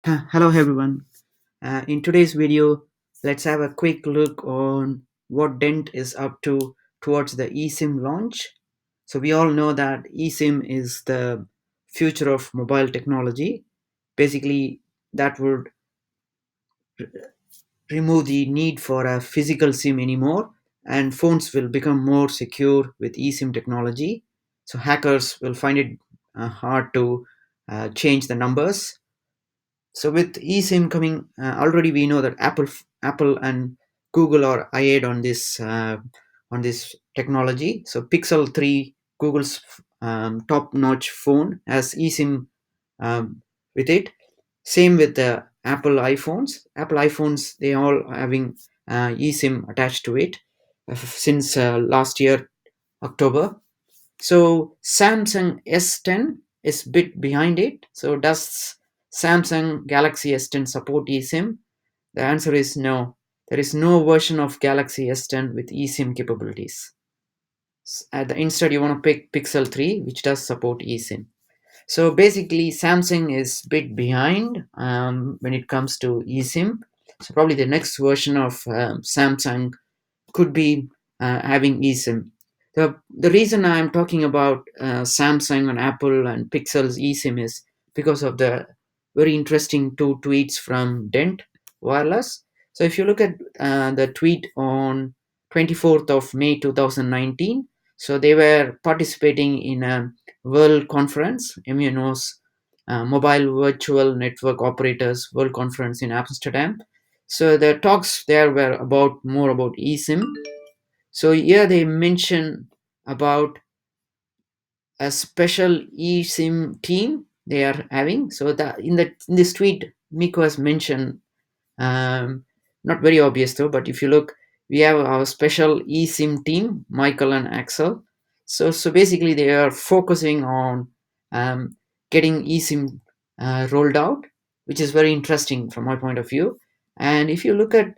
Hello everyone. In today's video, let's have a quick look on what Dent is up to towards the eSIM launch. So we all know that eSIM is the future of mobile technology. Basically, that would remove the need for a physical SIM anymore, and phones will become more secure with eSIM technology. So hackers will find it hard to change the numbers. So with eSIM coming, already we know that Apple and Google are ahead on this technology. So Pixel 3, Google's top-notch phone, has eSIM with it. Same with the Apple iPhones. Apple iPhones, they all having eSIM attached to it since last year October. So Samsung S10 is bit behind it. So does Samsung Galaxy S10 support eSIM? The answer is no. There is no version of Galaxy S10 with eSIM capabilities. Instead, you want to pick Pixel 3, which does support eSIM. So basically, Samsung is bit behind when it comes to eSIM. So probably the next version of Samsung could be having eSIM. The reason I'm talking about Samsung and Apple and Pixel's eSIM is because of the very interesting two tweets from Dent Wireless. So if you look at the tweet on 24th of May 2019, so they were participating in a world conference, MNO's Mobile Virtual Network Operators World Conference in Amsterdam. So the talks there were about more about eSIM. So here they mention about a special eSIM team they are having. So that in this tweet, Miko has mentioned, not very obvious though, but if you look, we have our special eSIM team, Michael and Axel. So basically they are focusing on um, getting eSIM rolled out, which is very interesting from my point of view. And if you look at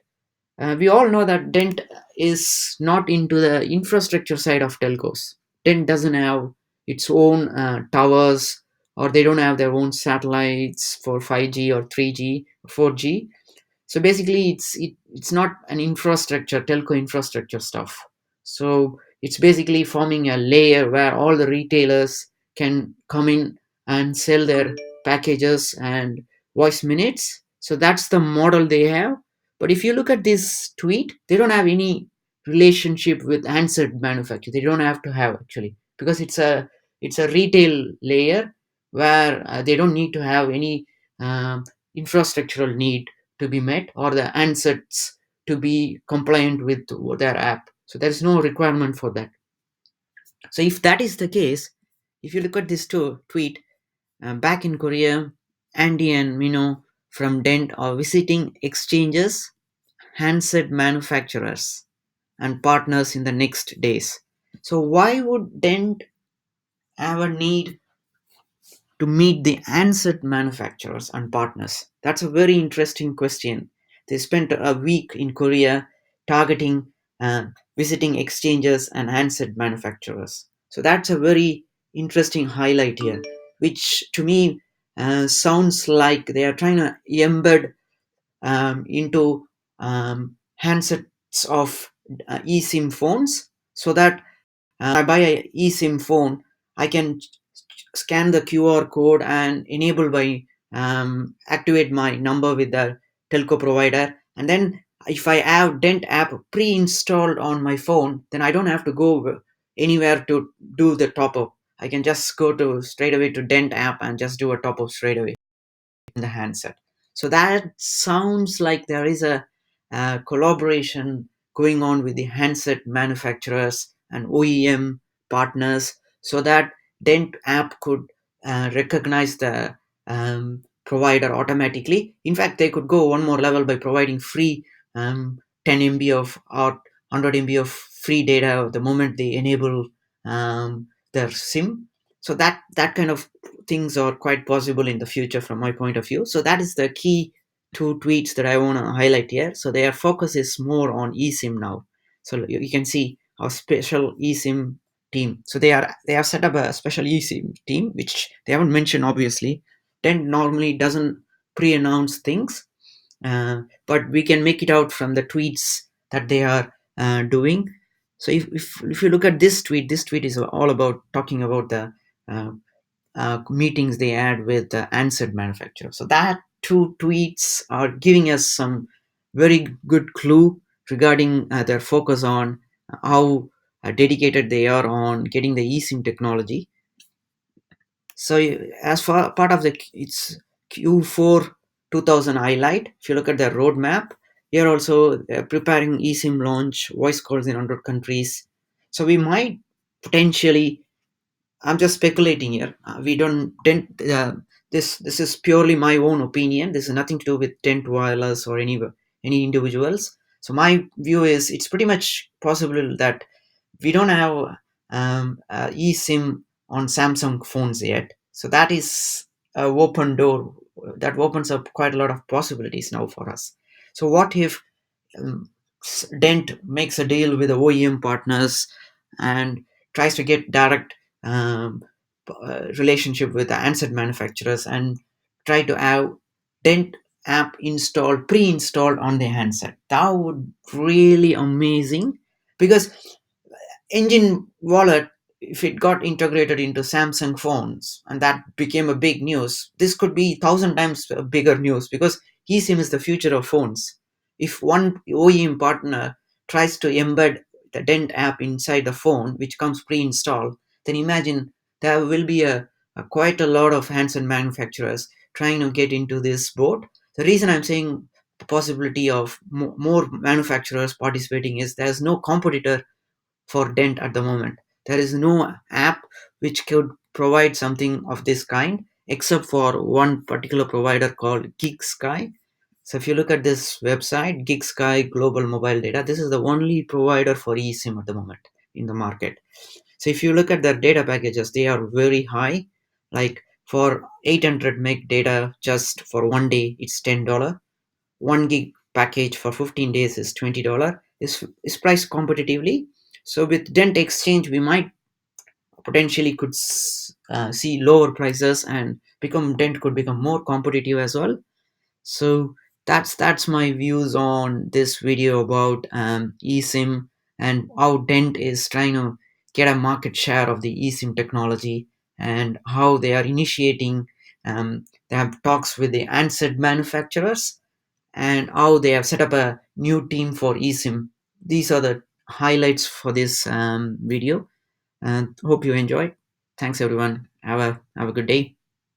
we all know that Dent is not into the infrastructure side of telcos. Dent doesn't have its own towers, or they don't have their own satellites for 5G or 3G, 4G. So basically, it's not an infrastructure, telco infrastructure stuff. So it's basically forming a layer where all the retailers can come in and sell their packages and voice minutes. So that's the model they have. But if you look at this tweet, they don't have any relationship with handset manufacturer. They don't have to have actually, because it's a retail layer where they don't need to have any infrastructural need to be met, or the handsets to be compliant with their app. So there's no requirement for that. So if that is the case, if you look at this tweet, back in Korea, Andy and Mino from Dent are visiting exchanges, handset manufacturers, and partners in the next days. So why would Dent have a need to meet the handset manufacturers and partners? That's a very interesting question. They spent a week in Korea targeting, visiting exchanges and handset manufacturers. So that's a very interesting highlight here, which to me sounds like they are trying to embed into handsets of eSIM phones, so that I buy a eSIM phone, I can scan the QR code and enable by activate my number with the telco provider. And then if I have Dent app pre-installed on my phone, then I don't have to go anywhere to do the top up. I can just go to straight away to Dent app and just do a top up straight away in the handset. So that sounds like there is a collaboration going on with the handset manufacturers and OEM partners, so that Dent app could recognize the provider automatically. In fact, they could go one more level by providing free 10 MB of or 100 MB of free data the moment they enable their SIM. So that kind of things are quite possible in the future from my point of view. So that is the key two tweets that I want to highlight here. So their focus is more on eSIM now. So you can see our special eSIM team. So they have set up a special eSIM team, which they haven't mentioned obviously. Dent normally doesn't pre-announced things, but we can make it out from the tweets that they are doing. So if you look at this tweet is all about talking about the uh, meetings they had with the handset manufacturer. So that two tweets are giving us some very good clue regarding their focus on how dedicated they are on getting the eSIM technology. So as far part of the it's Q4 2000 highlight, if you look at the roadmap, they are also preparing eSIM launch, voice calls in 100 countries. So we might potentially, I'm just speculating here. We don't dent. This is purely my own opinion. This is nothing to do with Dent Wireless or any individuals. So my view is it's pretty much possible that we don't have eSIM on Samsung phones yet. So that is a open door that opens up quite a lot of possibilities now for us. So what if um, Dent makes a deal with the OEM partners and tries to get direct relationship with the handset manufacturers and try to have Dent app installed, pre-installed on the handset. That would really amazing, because engine wallet, if it got integrated into Samsung phones and that became a big news, this could be 1,000 times a bigger news, because eSIM is the future of phones. If one OEM partner tries to embed the Dent app inside the phone which comes pre-installed, then imagine there will be a quite a lot of handset manufacturers trying to get into this boat. The reason I'm saying the possibility of more manufacturers participating is there's no competitor for Dent at the moment. There is no app which could provide something of this kind except for one particular provider called GigSky. So if you look at this website, GigSky Global Mobile Data, this is the only provider for eSIM at the moment in the market. So if you look at their data packages, they are very high. Like for 800 meg data just for 1 day, it's $10. 1 gig package for 15 days is $20. Is priced competitively. So with Dent Exchange, we might potentially could see lower prices and become Dent could become more competitive as well. So that's my views on this video about eSIM and how Dent is trying to get a market share of the eSIM technology, and how they are initiating. They have talks with the handset manufacturers, and how they have set up a new team for eSIM. These are the highlights for this video, and hope you enjoy. Thanks everyone. Have a good day.